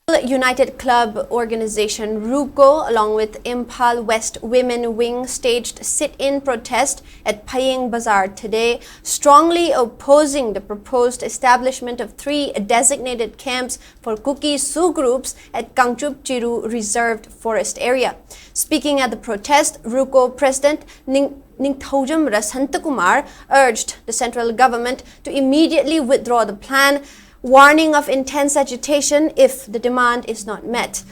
United Club Organization RUCO along with Imphal West Women Wing staged sit-in protest at Paying Bazaar today, strongly opposing the proposed establishment of 3 designated camps for Kuki Sioux groups at Kangchup Chiru Reserved Forest Area. Speaking at the protest, RUCO President Ningthaujam Rasantakumar urged the central government to immediately withdraw the plan, warning of intense agitation if the demand is not met.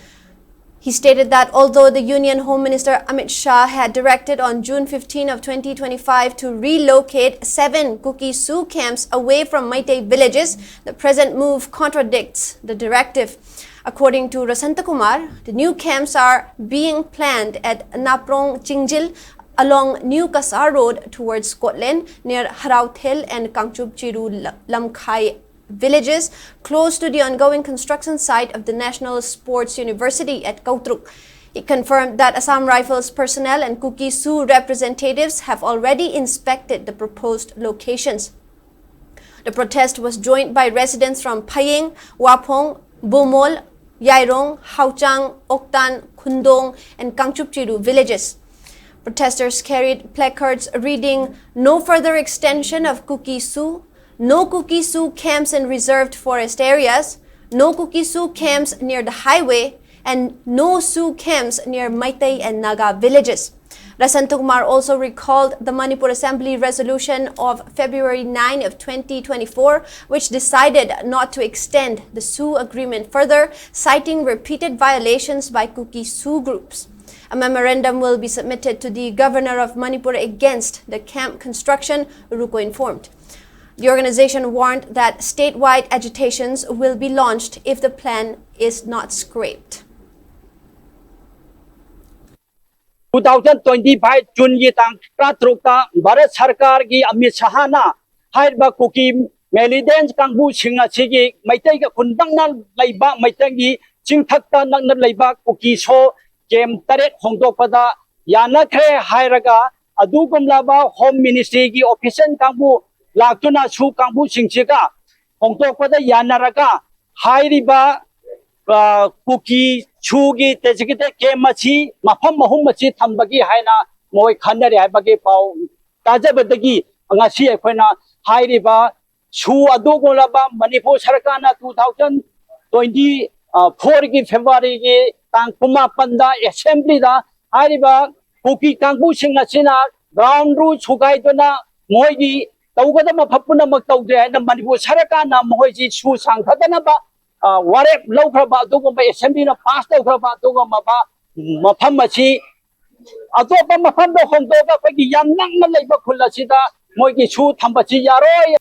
He stated that although the Union Home Minister Amit Shah had directed on June 15 of 2025 to relocate 7 Kuki Sioux camps away from Meitei villages, the present move contradicts the directive. According to Rasantakumar, the new camps are being planned at Naprong Chingjil along New Kasar Road towards Scotland near Harauthel and Kangchup Chiru Lamkhai villages close to the ongoing construction site of the National Sports University at Kautruk. He confirmed that Assam Rifles personnel and Kuki Sioux representatives have already inspected the proposed locations. The protest was joined by residents from Paying, Wapong, Bumol, Yairong, Hauchang, Oktan, Khundong and Kangchup Chiru villages. Protesters carried placards reading "No further extension of Kuki Sioux," "No Kuki Sioux camps in reserved forest areas," "No Kuki Sioux camps near the highway," and "No Sioux camps near Meitei and Naga villages. Rasantakumar also recalled the Manipur Assembly resolution of February 9 of 2024, which decided not to extend the Sioux agreement further, citing repeated violations by Kuki Sioux groups. A memorandum will be submitted to the governor of Manipur against the camp construction, RUCO informed. The organization warned that statewide agitations will be launched if the plan is not scrapped. 2025 June की तांग प्रातरुकता भारत सरकार की अमित शाह ना हाइबा cookie मेलिडेंस कांगबू सिंगा सिगी मैतै का खुंदंगना लैबा मैतै की चिंथक्ता नंगन लैबा cookie सो केम तरेट होंदोपदा यानखरे हाइरगा अदुगुमलाबा home ministry की officer कांगबू लाक्तुना सु कांगबू सिंगसिगा होंदोपदा यानरगा हाइरिबा cookie छुगी तेजिगिते केमची मफम महुमची थंबगी हाइना मोय खनरे हाइबगी पाउ ताजबदगी अंगासी अखोना हाइरिबा छु अदुगुलाबा मणिपुर सरकारना 2024 की फेब्रुआरी की तांग कुमा पंदा असेंबली दा हाइरिबा कुकी कांगबू सिंगसिना ग्राउंड रू छुगाइदना मोयगी तौगदा मफपुना मक तौदे हाइना मणिपुर सरकारना मोयजी छु सांगथदनाबा वारेप लौख्रबा अदुगुम्बा असेंबलीना पास तौख्रबा अदुगुम्बा मफम असी अतोपा मफम दो होंदोगा फगी याम नंगना लैबा खुल्लासिदा मोयगी छु थंबची यारोय